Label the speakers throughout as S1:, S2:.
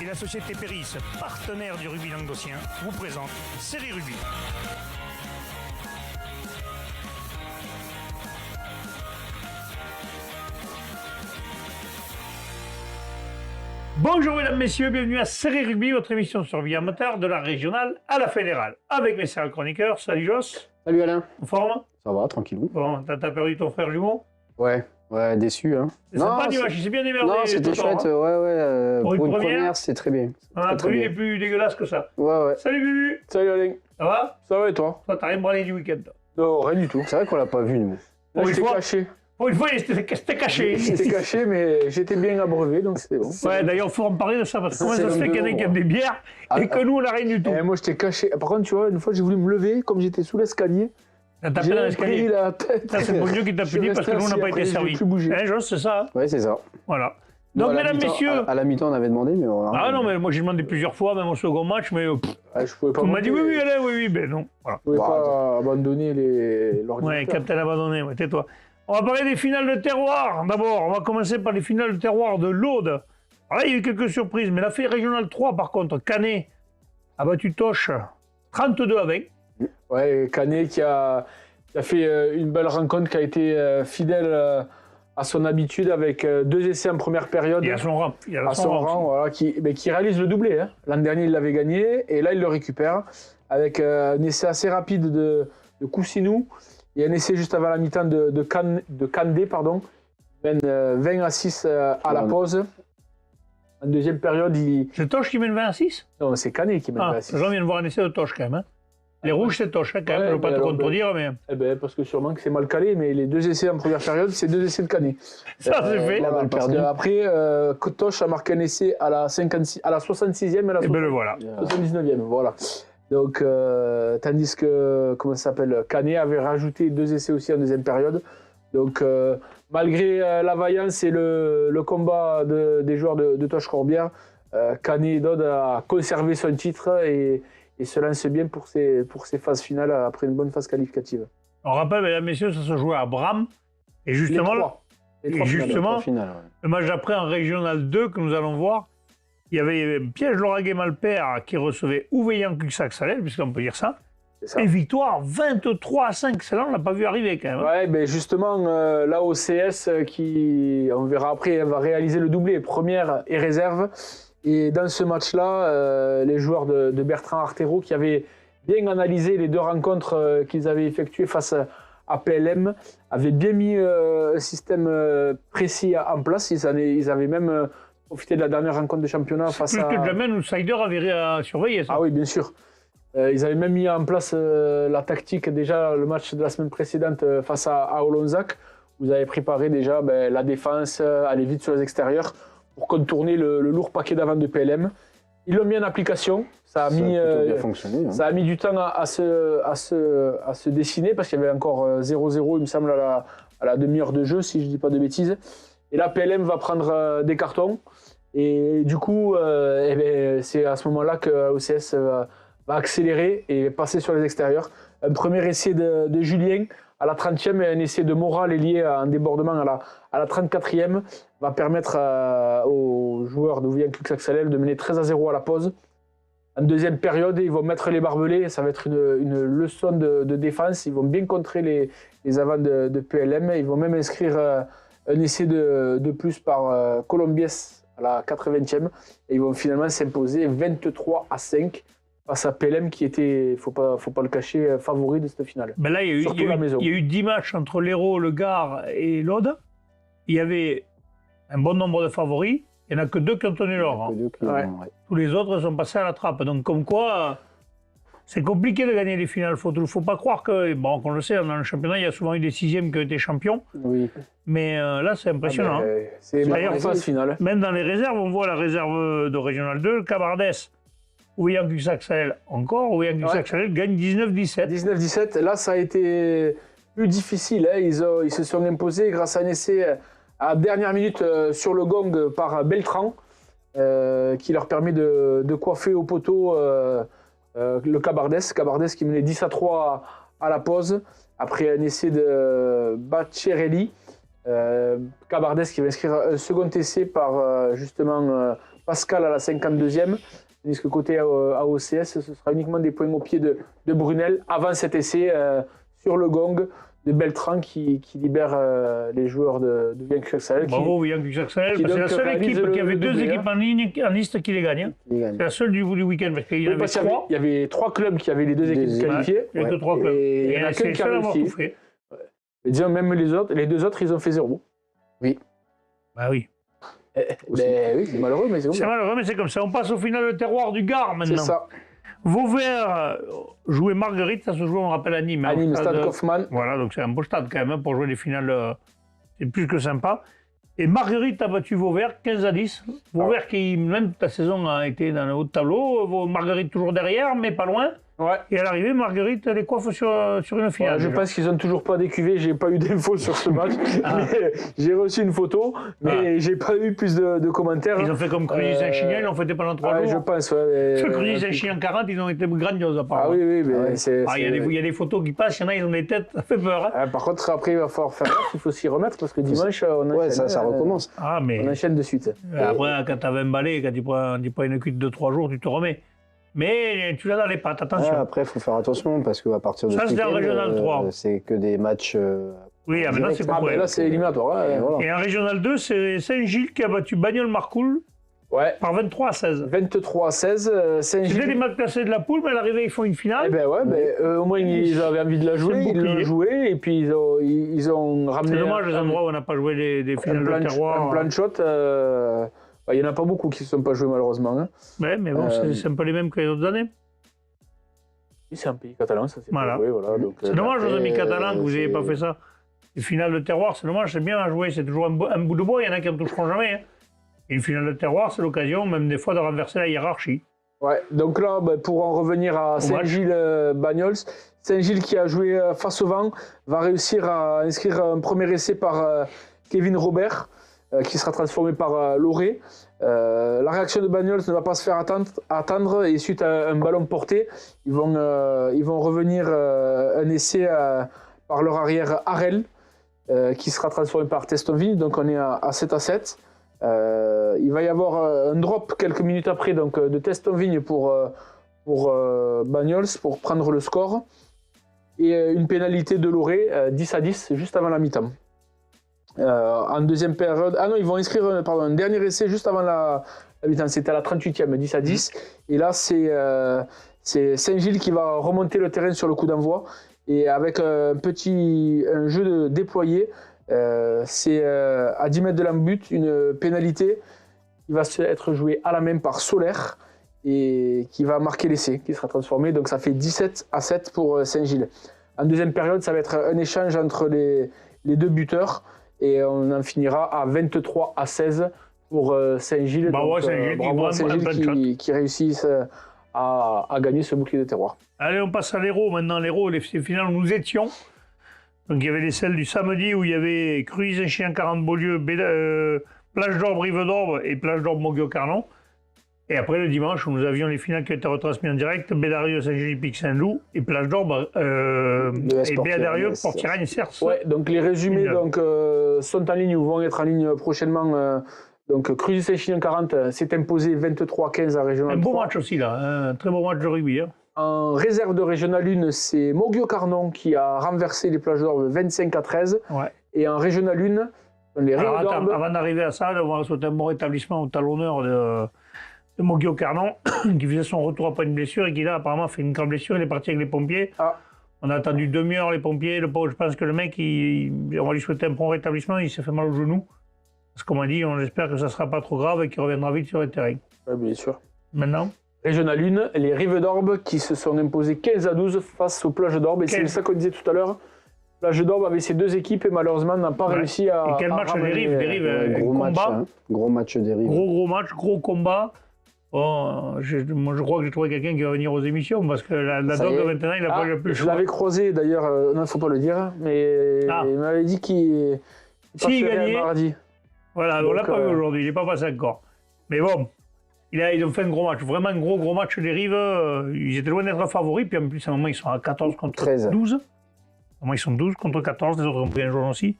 S1: Et la société Péris, partenaire du rugby languedocien, vous présente Série Rugby. Bonjour mesdames, messieurs, bienvenue à Série Rugby, votre émission sur rugby amateur de la régionale à la fédérale. Avec mes sérieux chroniqueurs, salut Joss.
S2: Salut Alain.
S1: En forme?
S2: Ça va, tranquillou.
S1: Bon, t'as perdu ton frère jumeau?
S2: Ouais, déçu. Hein.
S1: C'est sympa dimanche, il s'est bien émerdé.
S2: Non, c'était chouette, ouais. Pour une première, c'est très bien.
S1: On a prévu les plus dégueulasses que ça.
S2: Ouais.
S1: Salut Bubu.
S3: Salut Alain.
S1: Ça va?
S3: Ça va et toi?
S1: Toi, t'as rien branlé du week-end, toi.
S3: Non, rien du tout.
S2: C'est vrai qu'on l'a pas vu, nous.
S3: Là, j'étais
S1: fois-
S3: caché.
S1: Pour une fois, c'était caché.
S3: J'étais caché, mais j'étais bien abreuvé, donc c'était bon.
S1: Ouais, d'ailleurs, il faut en parler de ça, parce que comment
S2: C'est
S1: ça se fait
S2: l'homme
S1: qu'il y en a
S2: de
S1: qui
S2: l'ombre.
S1: aiment des bières et que nous, on n'a rien du tout.
S3: Et moi, j'étais caché. Par contre, tu vois, une fois, j'ai voulu me lever, comme j'étais sous l'escalier.
S1: T'as tapé
S3: J'ai
S1: dans
S3: pris
S1: l'escalier.
S3: la tête.
S1: Ça, c'est mon Dieu qui t'a
S3: Je suis
S1: puni parce que nous, on n'a
S3: resté
S1: pas
S3: assis,
S1: été
S3: après,
S1: servis.
S3: j'ai plus bougé.
S1: Hein, Joss, c'est ça?
S2: Ouais, c'est ça.
S1: Voilà.
S2: Nous,
S1: Donc,
S2: à la
S1: mesdames,
S2: mi-temps-
S1: messieurs.
S2: À la mi-temps, on avait demandé, mais on a...
S1: Ah non, mais moi, j'ai demandé plusieurs fois, même au second match, mais
S3: Ah, je pouvais pas
S1: on m'a dit
S3: monter.
S1: oui, Alain, oui, ben non. Voilà.
S3: Je pouvais
S2: Bon,
S3: pas abandonner l'ordinateur.
S1: Ouais, Captain abandonné, ouais, tais-toi. On va parler des finales de terroir. D'abord, on va commencer par les finales de terroir de l'Aude. Alors là, il y a eu quelques surprises, mais la fée régionale 3, par contre, Canet a battu Toch 32 à 20.
S3: Ouais, Canet qui a fait une belle rencontre, qui a été fidèle à son habitude avec 2 essais en première période.
S1: Il a son rang. Il a
S3: À son rang, voilà, qui réalise le doublé. Hein. L'an dernier, il l'avait gagné et là, il le récupère avec un essai assez rapide de Coussinou et un essai juste avant la mi-temps de Kandé, pardon. Il mène 20 à 6 à la pause. En deuxième période,
S1: C'est Toch qui mène 20 à 6?
S3: non, c'est Canet qui mène 20
S1: Ah,
S3: à 6.
S1: j'en viens de voir un essai de Toch quand même. Hein. Les rouges, c'est Toch hein, quand même.
S3: Ouais,
S1: Je ne veux pas
S3: mais
S1: te
S3: alors,
S1: contredire, mais
S3: Eh ben, parce que sûrement que c'est mal calé, mais les 2 essais en première période, c'est 2 essais de Canet.
S1: ça, c'est fait.
S2: là,
S3: Parce
S2: perdu.
S3: qu'après, Toche a marqué un essai à la 66e et à la
S1: Et ben le voilà.
S3: 79e, voilà. Donc, tandis que, comment ça s'appelle, Canet avait rajouté 2 essais aussi en deuxième période. Donc, malgré la vaillance et le combat des joueurs de Toch-Corbière, Canet et Dodd a conservé son titre et se lance bien pour ses phases finales après une bonne phase qualificative.
S1: On rappelle, mesdames, messieurs, ça se jouait à Bram. Et justement,
S3: Les trois
S1: et
S3: finales.
S1: justement,
S2: Au final, ouais.
S1: le match d'après en Régional 2 que nous allons voir, il y avait Piège Lauragais Malpère qui recevait Ouveillan Cuxac-Salel, puisqu'on peut dire ça.
S3: C'est ça.
S1: Et victoire 23 à 5. Celle-là, on ne l'a pas vu arriver quand même. Hein.
S3: Ouais, ben justement, là au CS, qui, on verra après, elle va réaliser le doublé, première et réserve. Et dans ce match-là, les joueurs de Bertrand Artero, qui avaient bien analysé les 2 rencontres qu'ils avaient effectuées face à PLM, avaient bien mis un système précis en place. Ils avaient même profité de la dernière rencontre de championnat face
S1: Plus
S3: à...
S1: que jamais, Outsider avait à surveiller ça.
S3: Ah oui, bien sûr. Ils avaient même mis en place la tactique, déjà le match de la semaine précédente face à Olonzac. Vous avez préparé déjà la défense, aller vite sur les extérieurs pour contourner le lourd paquet d'avant de PLM. Ils l'ont mis en application. Ça a
S2: plutôt bien fonctionné. Hein.
S3: ça a mis du temps à se dessiner parce qu'il y avait encore 0-0, il me semble, à la demi-heure de jeu, si je ne dis pas de bêtises. Et là, PLM va prendre des cartons. Et du coup, c'est à ce moment-là que OCS va accélérer et passer sur les extérieurs. Un premier essai de Julien à la 30e et un essai de Moral lié à un débordement à la 34e va permettre aux joueurs d'Ouveillan Cuxac-Salel de mener 13 à 0 à la pause. En deuxième période, ils vont mettre les barbelés, ça va être une leçon de défense. Ils vont bien contrer les avants de PLM. Ils vont même inscrire un essai de plus par Colombiès à la 80e. Et ils vont finalement s'imposer 23 à 5 face à PLM qui était, faut pas le cacher, favori de cette finale.
S1: Ben là, il y
S3: Surtout la maison.
S1: a eu 10 matchs entre l'Hérault, le Gard et l'Aude. Il y avait un bon nombre de favoris. Il n'y en a que 2 qui ont tenu leur rang.
S3: Ouais.
S1: Tous les autres sont passés à la trappe. Donc, comme quoi, c'est compliqué de gagner les finales. Il ne faut pas croire que, bon, qu'on le sait, dans le championnat, il y a souvent eu des 6e qui ont été champions.
S3: Oui.
S1: Mais là, c'est impressionnant. Hein.
S3: C'est ma
S1: D'ailleurs,
S3: phase finale.
S1: Même dans les réserves, on voit la réserve de Régional 2, le Cabardès, Ouveillan Cuxac-Salel encore. Ouveillan Cuxac-Salel gagne 19-17.
S3: 19-17, là ça a été plus difficile. Hein. Ils se sont imposés grâce à un essai à la dernière minute sur le gong par Beltran, qui leur permet de coiffer au poteau le Cabardès. Cabardès qui menait 10 à 3 à la pause, après un essai de Baccherelli. Cabardès qui va inscrire un second essai par justement Pascal à la 52e. Tandis que côté AOCS, ce sera uniquement des points au pied de Brunel avant cet essai sur le gong de Beltran qui libère les joueurs de Vian Cuxaxel.
S1: Bravo Vian Cuxaxel, c'est la seule équipe qui avait deux équipes en ligne en liste qui les gagne. C'est la seule du week-end parce qu'il y avait trois.
S3: Il y avait 3 clubs qui avaient les 2 équipes qualifiées.
S1: Il y a que 3 clubs.
S3: Et il y en a qu'un qui a réussi. Et disons, même les 2 autres, ils ont fait 0.
S2: Oui.
S1: Bah oui.
S3: Oui, c'est malheureux, mais c'est comme ça.
S1: C'est malheureux, mais c'est comme ça. On passe au final de terroir du Gard maintenant.
S3: C'est ça.
S1: Vauvert jouait Marguerite, ça se joue, on rappelle, à Nîmes.
S3: À Nîmes, stade Kaufmann.
S1: Voilà, donc c'est un beau stade quand même pour jouer les finales. C'est plus que sympa. Et Marguerite a battu Vauvert 15-10. Vauvert qui, même ta saison, a été dans le haut de tableau. Marguerite toujours derrière, mais pas loin.
S3: Ouais.
S1: Et à l'arrivée, Marguerite les coiffe sur une finale.
S3: Ouais, je pense qu'ils n'ont toujours pas décuvé, j'ai pas eu d'infos sur ce match. J'ai reçu une photo, mais j'ai pas eu plus de commentaires.
S1: Ils ont fait comme Cruzy Saint-Chinian, ils l'ont fêté pendant 3 jours.
S3: Je pense, ouais.
S1: Ce Cruzy Saint-Chinian 40, ils ont été grandioses apparemment.
S3: Ah oui, mais
S1: il y a des photos qui passent, il y en a, ils ont des têtes, ça fait peur. Hein.
S3: Par contre, après, il va falloir faire gaffe, il faut s'y remettre parce que dimanche, on enchaîne.
S2: Ouais, ça recommence.
S3: On enchaîne de suite.
S1: Après, quand tu as 20 balais, quand tu prends une cuite de 3 jours, tu te remets. Mais tu l'as dans les pattes, attention.
S2: Après, il faut faire attention parce qu'à partir de
S1: ça, c'est en Régional 3.
S2: C'est que des matchs.
S1: Oui, maintenant c'est compris.
S3: Là, c'est éliminatoire.
S1: Voilà. Et en Régional 2, c'est Saint-Gilles qui a battu Bagnols-Marcoul par 23-16.
S3: 23-16. Saint-Gilles.
S1: C'était les mal classés de la poule, mais à l'arrivée, ils font une finale.
S3: Eh ben ouais, au moins, ils avaient envie de la jouer, ils l'ont joué, et puis ils ont ramené.
S1: C'est dommage les endroits où on n'a pas joué des finales de terroir.
S3: Un plan de shot. Il n'y en a pas beaucoup qui ne se sont pas joués malheureusement. Hein.
S1: Ouais, mais bon, c'est un peu les mêmes que les autres années.
S3: Oui, c'est un pays catalan, ça c'est
S1: voilà.
S3: Pas joué. Voilà,
S1: c'est dommage aux amis catalans que vous n'ayez pas fait ça. Les finales de terroir, c'est dommage, c'est bien à jouer, c'est toujours un bout de bois, il y en a qui ne toucheront jamais. Hein. Et une finale de terroir, c'est l'occasion, même des fois, de renverser la hiérarchie.
S3: Ouais, donc là, pour en revenir à Saint-Gilles-Bagnols, Saint-Gilles qui a joué face au vent, va réussir à inscrire un premier essai par Kevin Robert. Qui sera transformé par Loré. La réaction de Bagnols ne va pas se faire attendre et suite à un ballon porté, ils vont revenir un essai par leur arrière Harel qui sera transformé par Testonville, donc on est à 7-7. Il va y avoir un drop quelques minutes après donc, de Testonvigne pour Bagnols pour prendre le score et une pénalité de Loré 10-10 juste avant la mi-temps. En deuxième période, ils vont inscrire un dernier essai juste avant la mi-temps, c'était à la 38e, 10-10. Et là, c'est Saint-Gilles qui va remonter le terrain sur le coup d'envoi. Et avec un jeu déployé, c'est à 10 mètres de l'embut, une pénalité qui va être jouée à la main par Solaire et qui va marquer l'essai, qui sera transformé. Donc ça fait 17-7 pour Saint-Gilles. En deuxième période, ça va être un échange entre les 2 buteurs. Et on en finira à 23-16 pour Saint-Gilles.
S1: Bravo Saint-Gilles
S3: qui réussissent à gagner ce bouclier de terroir.
S1: Allez, on passe à l'Hérault maintenant. L'Hérault, les finales où nous étions. Donc il y avait les celles du samedi où il y avait Cruzy Saint-Chinian 40 Beaulieu, Plage d'Orbe Rive d'Orbe et Plage d'Orbe Moguio-Carnon. Et après, le dimanche, où nous avions les finales qui étaient retransmises en direct, Bédarieux, Saint-Gilles, Saint-Loup et Plage d'Orbe et Bédarieux, Port-Tiragne, Cerce.
S3: Ouais, donc les résumés sont en ligne ou vont être en ligne prochainement. Donc Cruzy Saint-Chinian 40 s'est imposé 23-15 à Régional 3.
S1: Un beau match aussi là, un très beau match de rugby. Hein.
S3: En réserve de Régional 1, c'est Moguio-Carnon qui a renversé les Plages d'Orbe 25-13.
S1: Ouais.
S3: Et en Régional 1, les Rives d'Orbe...
S1: Avant d'arriver à ça, on va souhaiter un bon rétablissement au talonneur de Moguio-Carnon, qui faisait son retour après une blessure et qui là apparemment fait une grande blessure, il est parti avec les pompiers. On a attendu demi-heure les pompiers, je pense que le mec, on va lui souhaiter un bon rétablissement, il s'est fait mal au genou. Parce qu'on m'a dit, on espère que ça ne sera pas trop grave et qu'il reviendra vite sur le terrain.
S3: Oui, bien sûr.
S1: Maintenant
S3: Régional 1, les Rives d'Orbe qui se sont imposées 15-12 face aux Plages d'Orbe. Et c'est ça qu'on disait tout à l'heure. Plage d'Orbe avait ses 2 équipes et malheureusement n'a pas réussi à...
S1: Et quel match des Rives,
S2: gros
S1: combat.
S2: Match, hein. Gros match des Rives.
S1: Gros match, gros combat. Bon, moi, je crois que j'ai trouvé quelqu'un qui va venir aux émissions parce que la Dogue maintenant, il n'a pas le plus.
S3: Je l'avais croisé d'ailleurs, non, il ne faut pas le dire, mais il m'avait dit qu'il
S1: gagnait
S3: mardi.
S1: Voilà, on ne l'a pas vu aujourd'hui, il n'est pas passé encore. Mais bon, ils ont fait un gros match, vraiment un gros match des Rives. Ils étaient loin d'être favoris, puis en plus, à un moment, ils sont à 14 contre
S2: 13.
S1: 12. À un moment, ils sont 12 contre 14, les autres ont pris un jaune aussi.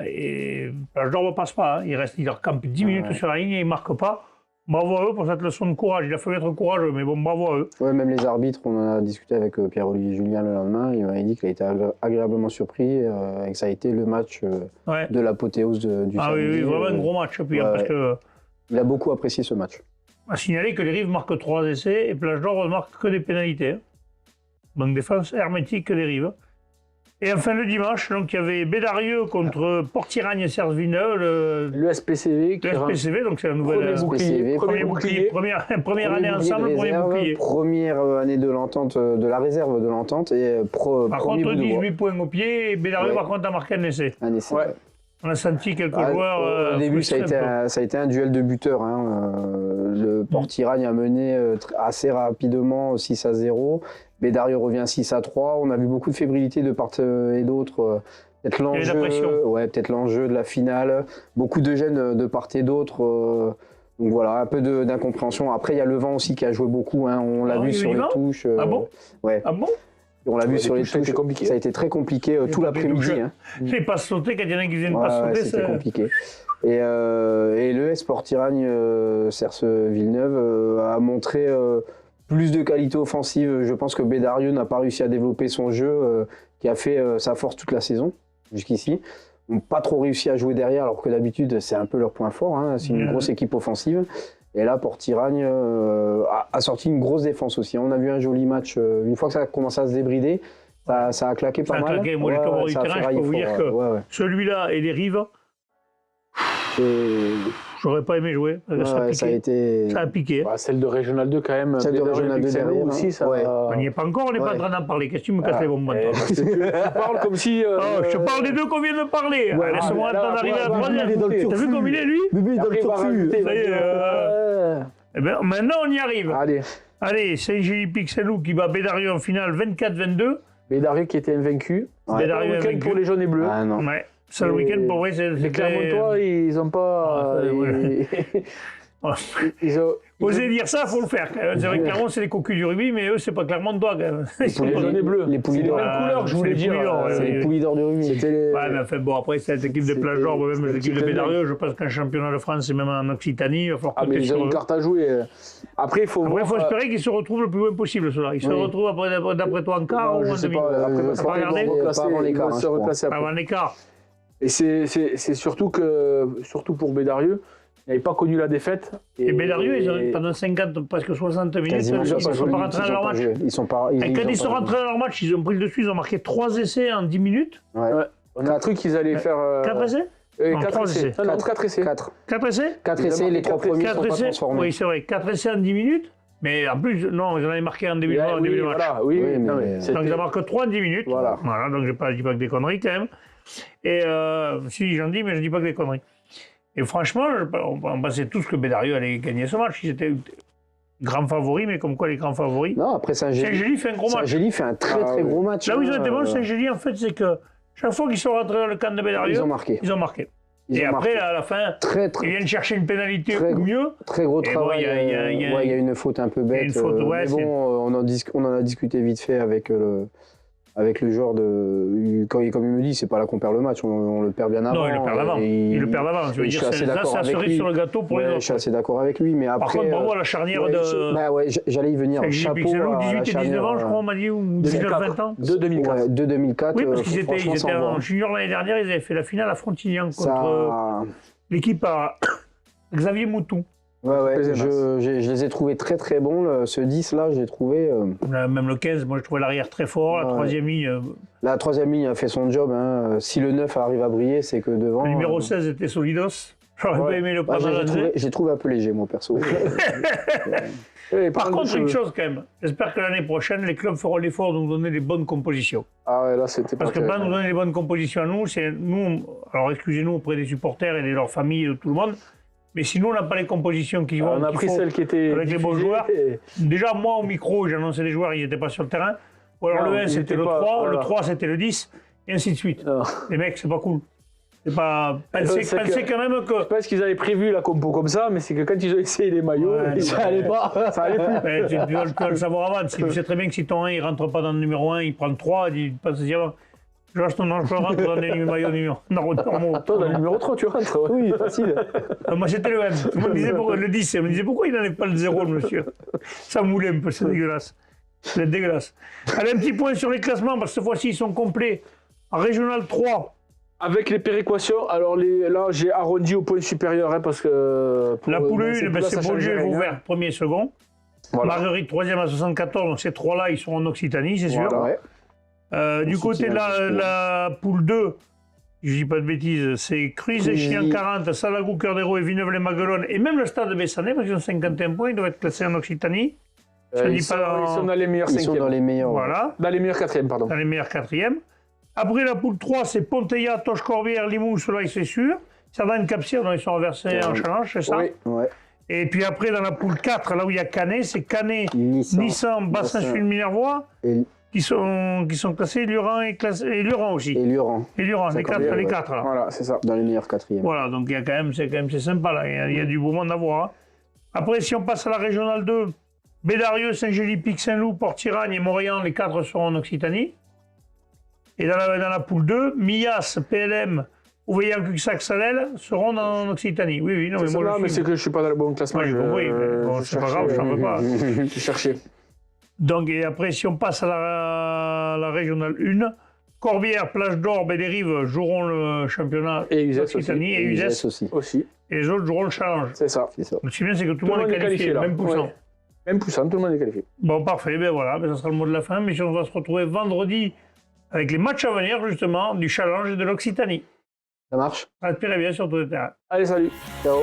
S1: Et Plage d'Or ne passe pas. Hein. Il leur campe 10 minutes sur la ligne et ils ne marquent pas. Bravo à eux pour cette leçon de courage. Il a fallu être courageux, mais bon, bravo à eux.
S2: Ouais, même les arbitres, on en a discuté avec Pierre-Olivier Julien le lendemain. Il m'avait dit qu'il a été agréablement surpris et que ça a été le match de l'apothéose du
S1: samedi. Oui, vraiment un gros match. Puis, parce que,
S2: il a beaucoup apprécié ce match.
S1: À signaler que les Rives marquent 3 essais et Plage d'Or ne marque que des pénalités. Donc défense hermétique des Rives. Et enfin le dimanche, donc il y avait Bédarieux contre Port-Iragne et Serge Villeneuve.
S3: Le SPCV.
S1: Le SPCV, donc c'est la nouvelle. Premier bouclier. Première année ensemble, premier bouclier.
S2: Première année de l'entente, de la réserve de l'entente.
S1: Par contre, 18 points au pied et Bédarieux par contre a marqué un essai.
S2: Un essai. Ouais.
S1: On a senti quelques joueurs.
S2: Au début, ça a été un duel de buteurs. Hein. Le Port-Iragne a mené assez rapidement 6-0. Bédarieux revient 6-3. On a vu beaucoup de fébrilité de part et d'autre. Peut-être l'enjeu de la finale. Beaucoup de gêne de part et d'autre. Donc voilà, un peu d'incompréhension. Après, il y a le vent aussi qui a joué beaucoup. Hein. On l'a vu sur les touches.
S1: Ah bon?
S2: Ouais.
S1: Ah bon?
S2: On l'a vu sur les touches, ça a été très compliqué tout l'après-midi.
S1: Les passes sautées, quand il y en a qui viennent pas sauter,
S2: c'était compliqué. Et l'ES Port-Iragne, Cerce Villeneuve, a montré plus de qualité offensive. Je pense que Bédarieux n'a pas réussi à développer son jeu, qui a fait sa force toute la saison, jusqu'ici. Ils n'ont pas trop réussi à jouer derrière, alors que d'habitude, c'est un peu leur point fort. Hein. C'est une grosse équipe offensive. Et là, Port-Iragne a sorti une grosse défense aussi. On a vu un joli match. Une fois que ça a commencé à se débrider, ça a claqué pas mal. Ça a claqué.
S1: Moi, les tours du terrain, je peux vous dire que celui-là et les Rives, j'aurais pas aimé jouer. Ça a piqué.
S3: Bah, celle de Régional 2 quand même.
S2: Celle de Régional 2 derrière
S3: aussi. Ça...
S1: On n'y est pas encore, on n'est pas en train d'en parler. Qu'est-ce que tu me casses les bonbons?
S3: Tu parles comme si...
S1: je te parle des deux qu'on vient de parler. Laisse-moi attendre d'arriver à la troisième. T'as vu comme il est, lui?
S2: Bébé, dans le turfu.
S1: Ça y est. Maintenant, on y arrive. Allez, Saint-Gély-Pixelou qui bat Bédarieux en finale 24-22.
S3: Bédarieux qui était invaincu.
S1: Bédarieux
S3: invaincu pour les jaunes et bleus.
S2: Ah non.
S1: Ouais. C'est le week-end pour vrai.
S3: Les Clermontois, ils n'ont pas.
S1: Osez dire ça, il faut le faire. C'est vrai que Clermont, c'est les cocus du rugby, mais eux, c'est pas Clermontois.
S3: Les jaunes et bleus.
S2: Les poulies d'or.
S3: C'est les mêmes couleurs, je voulais dire.
S2: C'est les poulies d'or du rugby.
S1: Ouais, mais enfin, bon, après, cette équipe de Plage d'Or, même l'équipe de Bédarieux, je pense qu'un championnat de France, et même en Occitanie, il va falloir
S3: mais ils ont une carte à jouer. Après, il faut
S1: espérer qu'ils se retrouvent le plus loin possible, ceux-là. Ils se retrouvent, d'après toi, en quart ou en demi?
S2: Pas avant l'écart.
S1: Avant l'écart.
S3: Et c'est surtout pour Bédarieux, ils n'avaient pas connu la défaite.
S1: Et Bédarieux, pendant 50, presque 60 minutes, ils ne sont pas rentrés dans leur match. Et quand ils sont rentrés dans leur match, ils ont pris le dessus, ils ont marqué 3 essais en 10 minutes.
S3: On a cru qu'ils allaient faire...
S1: 4 essais
S3: 4 essais. 4 essais.
S2: 4 essais 4 essais, les 3 premiers sont pas transformés.
S1: Oui, c'est vrai, 4 essais en 10 minutes. Mais en plus, non, ils en avaient marqué en début de match.
S3: Voilà,
S1: donc ils en marquent 3 en 10 minutes. Voilà, donc je ne dis pas que des conneries quand même. Et si j'en dis, mais je ne dis pas que des conneries. Et franchement, on pensait tous que Bédarieux allait gagner ce match. Ils étaient grands favoris, mais comme quoi les grands favoris.
S2: Non, après Saint-Gély
S1: fait un gros match.
S2: Saint-Gély fait un très gros match.
S1: Là où ils ont été bons, Saint-Gély, en fait, c'est que chaque fois qu'ils sont rentrés dans le camp de Bédarieux,
S2: ils ont marqué.
S1: Et après, à la fin, ils viennent chercher une pénalité ou mieux.
S2: Très gros travail. Il y a une faute un peu bête. Mais bon, on en a discuté vite fait avec le joueur comme il me dit, c'est pas là qu'on perd le match, on le perd bien avant.
S1: Non, il le perd avant. Il le perd avant. Je veux dire, c'est la cerise sur le gâteau pour les autres.
S2: Je suis assez d'accord avec lui, mais après.
S1: Par contre, bravo à la charnière de.
S2: J'allais y venir. Chapeau.
S1: 18 et 19 ans, je crois, on m'a dit, ou 19-20 ans.
S3: De 2004.
S2: De 2004.
S1: Oui, parce qu'ils étaient en junior l'année dernière, ils avaient fait la finale à Frontignan contre l'équipe à Xavier Moutou.
S2: Je les ai trouvés très bons. Ce 10 là, je l'ai trouvé.
S1: Même le 15, moi je trouvais l'arrière très fort. La troisième ligne.
S2: La troisième ligne a fait son job. Hein. Si le 9 arrive à briller, c'est que devant.
S1: Le numéro 16 était solidos. J'aurais pas aimé le prendre.
S2: J'ai trouvé un peu léger, moi perso.
S1: Par contre, une chose quand même. J'espère que l'année prochaine, les clubs feront l'effort de nous donner des bonnes compositions.
S3: Ah ouais, là c'était pas.
S1: Parce que pas nous donner les bonnes compositions à nous, c'est nous. Alors excusez-nous auprès des supporters et de leurs familles et de tout le monde. Mais sinon, on n'a pas les compositions qui vont.
S3: On a pris celles qui étaient
S1: avec les bons joueurs. Déjà, moi, au micro, j'annonçais les joueurs, ils n'étaient pas sur le terrain. Ou alors le 1, c'était le 3, le 3, c'était le 10, et ainsi de suite. Non. Les mecs, c'est pas cool. C'est pas. Pensez quand même que.
S3: Je pense qu'ils avaient prévu la compo comme ça, mais c'est que quand ils ont essayé les maillots, ça allait pas. Ça allait plus.
S1: Tu dois le savoir avant. Tu sais très bien que si ton 1 il rentre pas dans le numéro 1, il prend le 3, il passe avant. Josh, non, je rentre dans les maillots normaux.
S3: Toi, dans le numéro 3, tu rentres. Ouais.
S2: Oui, facile.
S1: Moi, c'était le M. Tout le monde disait pourquoi, le 10. On me disait pourquoi il n'enlève pas le 0, le monsieur. Ça moulait un peu, c'est dégueulasse. C'est dégueulasse. Allez, un petit point sur les classements, parce que cette fois-ci, ils sont complets. En Régional 3,
S3: Avec les péréquations, alors là, j'ai arrondi au point supérieur, hein, parce que...
S1: la poule 1,
S3: c'est
S1: c'est Beaulieu et Vauvert, premier, second.
S3: Voilà.
S1: Marguerite, troisième à 74, donc ces trois-là, ils sont en Occitanie, c'est sûr.
S3: Voilà.
S2: Ouais.
S1: Du côté de la poule 2, je dis pas de bêtises, c'est Cruise, Chien 40, Salagou, Cœur d'Hérault et Villeneuve-les-Maguelones, et même le stade de Bessanay, parce qu'ils ont 51 points, ils doivent être classés en Occitanie.
S3: Ils sont dans les meilleurs
S2: Ils sont
S3: cinquièmes.
S2: dans les meilleurs.
S1: Voilà,
S3: Dans les meilleurs quatrièmes, pardon.
S1: dans les meilleurs quatrièmes. Après la poule 3, c'est Ponteilla, Toche-Corbière, Limoux, ceux-là, c'est sûr. Sardaigne, Cap-Cyr, donc ils sont reversés en challenge, c'est ça?
S3: Oui.
S2: Ouais.
S1: Et puis après, dans la poule 4, là où il y a Canet, c'est Canet,
S2: Nissan.
S1: Nissan, Bassin-Sud-Minervois,
S2: Et
S1: qui sont classés, Luran et Luran aussi.
S2: et Luran,
S1: Et Luran, les quatre,
S3: ouais.
S1: les quatre là.
S3: Voilà, c'est ça.
S2: dans les meilleurs quatrièmes.
S1: Voilà, donc il y a quand même, c'est sympa là, il y a du beau monde à voir. Hein. Après, si on passe à la Régionale 2, Bédarieux, Saint-Gély-Pic, Saint-Loup, Port-Tiragne et Morillon, les quatre seront en Occitanie. Et dans la poule 2, Millas, PLM, Ouveillan, Cuxac, Salel seront en Occitanie. Oui, non, mais
S3: C'est
S1: moi
S3: ça,
S1: je
S3: mais
S1: suis...
S3: c'est que je suis pas dans le bon classement.
S1: Ouais, j'ai compris, mais bon, c'est pas grave, je n'en veux pas.
S3: Je cherchais.
S1: Donc, et après, si on passe à la Régionale 1, Corbière, Plage d'Orbe et des Rives joueront le championnat
S3: Et Uzès
S1: d'Occitanie et
S2: Uzès
S1: Uzès.
S2: aussi.
S3: Aussi,
S1: Et les autres joueront le challenge.
S3: c'est ça.
S2: C'est ça.
S1: Ce qui est bien, c'est que tout le monde est qualifié,
S3: là.
S1: même poussant.
S3: Ouais. Même poussant, tout le monde est qualifié.
S1: Bon, parfait, ben voilà, ben ça sera le mot de la fin. Mais on va se retrouver vendredi avec les matchs à venir, justement, du challenge et de l'Occitanie.
S2: Ça marche?
S1: Respirez bien sur tous les terrains.
S3: Allez, salut.
S2: Ciao.